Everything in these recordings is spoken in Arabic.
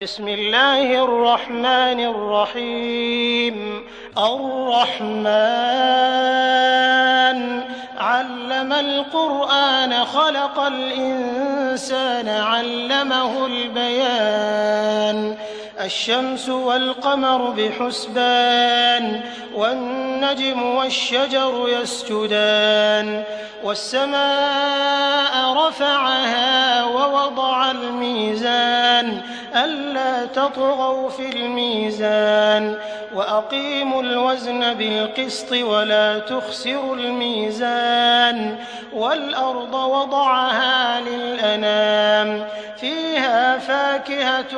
بسم الله الرحمن الرحيم. الرحمن علم القرآن خلق الإنسان علمه البيان. الشمس والقمر بحسبان والنجم والشجر يسجدان والسماء رفعها ووضع الميزان ألا تطغوا في الميزان وأقيموا الوزن بالقسط ولا تخسروا الميزان والأرض وضعها للأنام فيها فاكهة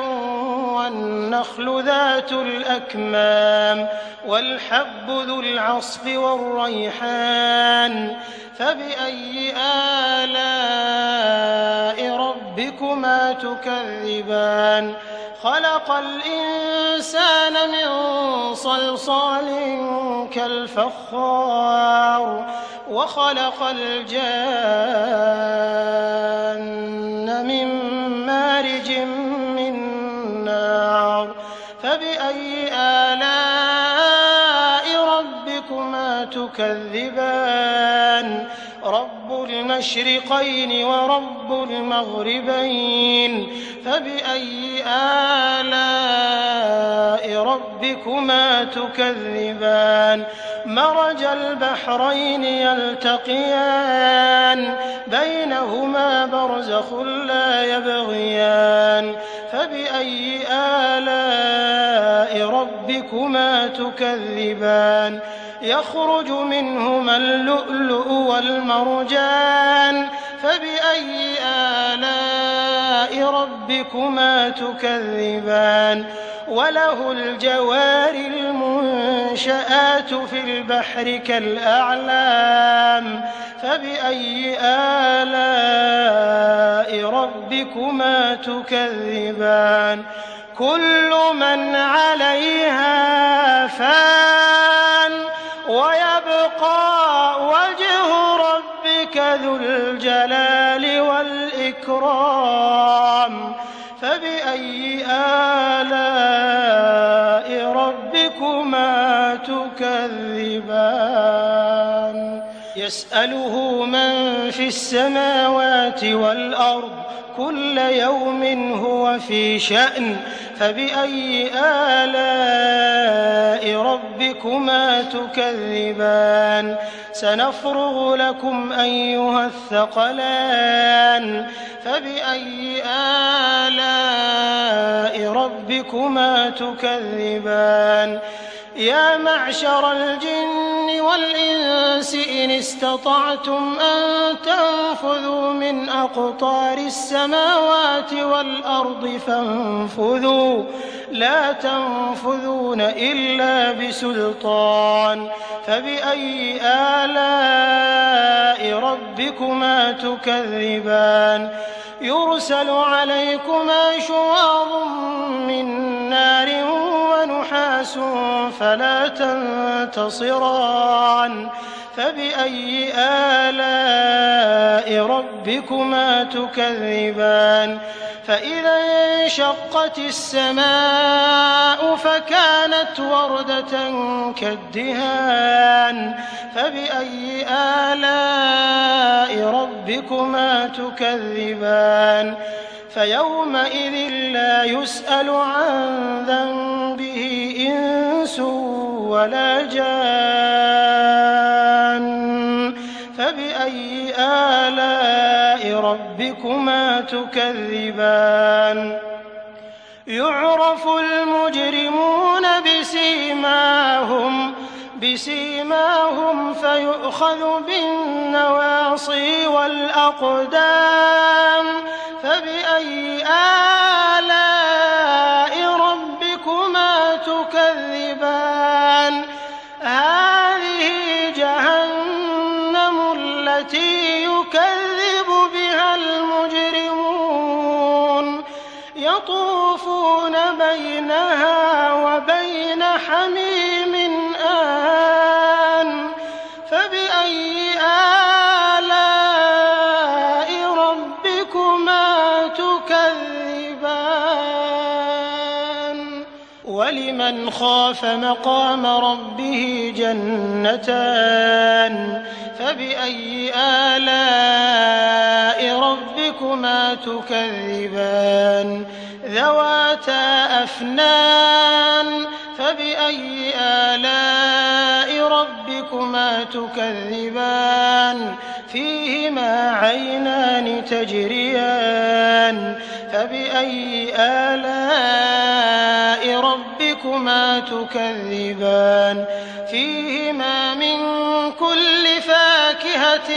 والنخل ذات الأكمام والحب ذو العصف والريحان فبأي آلاء ربكما تكذبان. خلق الإنسان من صلصال كالفخار وخلق الجان من مارج من نار فبأي آلاء ربكما تكذبان. رب المشرقين ورب المغربين فبأي آلاء ربكما تكذبان. مرج البحرين يلتقيان بينهما برزخ لا يبغيان فبأي آلاء ربكما تكذبان. يخرج منهما اللؤلؤ والمرجان فبأي آلاء ربكما تكذبان. وله الجوار المنشآت في البحر كالأعلام فبأي آلاء ربكما تكذبان. كل من عليها فان ويبقى وجه ربك ذو الجلال والإكرام فبأي آلاء ربكما تكذبان. يسأله من في السماوات والأرض كل يوم هو في شأن فبأي آلاء ربكما تكذبان. سنفرغ لكم أيها الثقلان فبأي آلاء ربكما تكذبان. يا معشر الجن والإنس إن استطعتم أن تنفذوا من أقطار السماوات والأرض فانفذوا لا تنفذون إلا بسلطان فبأي آلاء ربكما تكذبان. يرسل عليكما شواظ من نار ونحاس فلا تنتصران فبأي آلاء ربكما تكذبان. فإذا انشقت السماء فكانت وردة كالدهان فبأي آلاء ربكما تكذبان. فيومئذ لا يسأل عن ذنبه إنس ولا جان فبأي آلاء ربكما تكذبان. يعرف المجرمون بسيماهم فيؤخذ بالنواصي والأقدام فبأي آلاء ربكما تكذبان. هذه جهنم التي يكذب بها المجرمون يطوفون بينها وبين حميم آن فبأي آلاء ربكما تكذبان. ولمن خاف مقام ربه جنتان فبأي آلاء ربكما تكذبان ذواتا أفنان فبأي آلاء ربكما تكذبان فيهما عينان تجريان فبأي آلاء ربكما تكذبان فيهما من كل فاكهة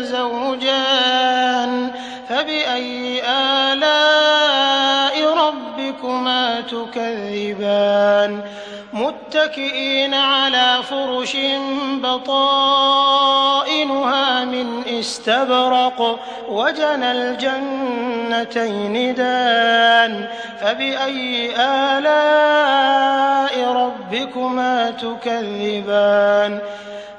زوجان فبأي آلاء ربكما تكذبان متكئين على فرش بطائنها من استبرق وجنى الجنتين دان فبأي آلاء ربكما تكذبان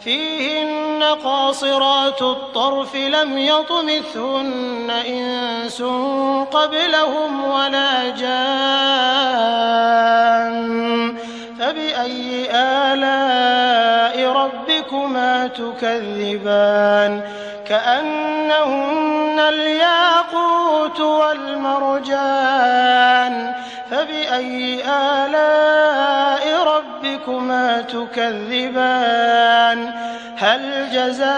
فيهن قاصرات الطرف لم يطمثهن إنس قبلهم ولا جان فبأي آلاء ربكما تكذبان كأنهن الياقوت والمرجان فبأي آلاء ربكما تكذبان هل جزاء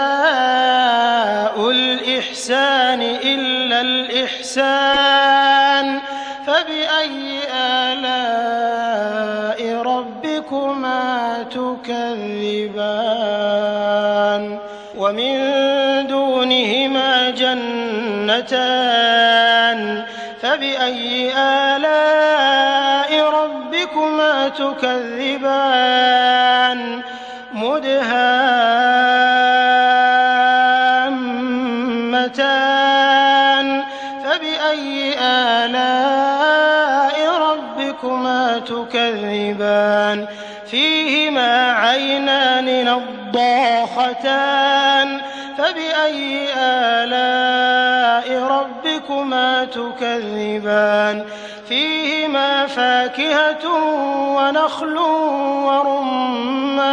الإحسان إلا الإحسان فبأي آلاء ربكما تكذبان ومن دونهما جنتان فبأي آلاء ربكما تكذبان مدهامتان فبأي آلاء ربكما تكذبان فيهما عينان نضاختان فبأي آلاء ربكما تكذبان فيهما فاكهة ونخل ورمان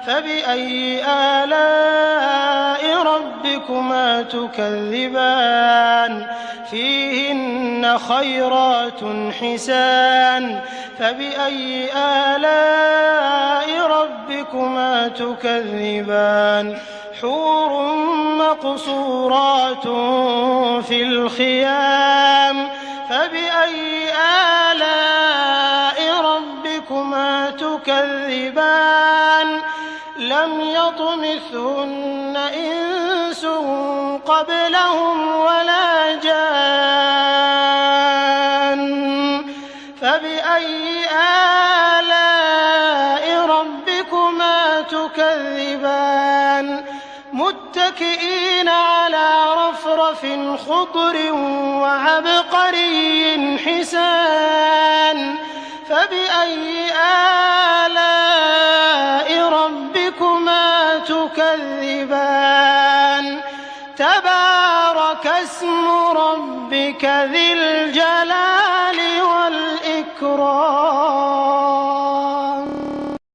فبأي آلاء ربكما تكذبان فيهن خيرات حسان فبأي آلاء ربكما تكذبان حور مقصورات في الخيام فبأي آلاء ربكما تكذبان لم يطمثهن إنس قبلهم ولا جان فبأي آلاء ربكما تكذبان متكئين على رفرف خضر وعبقري حسان فبأي آلاء ربكما تكذبان تبارك اسم ربك ذي الجلال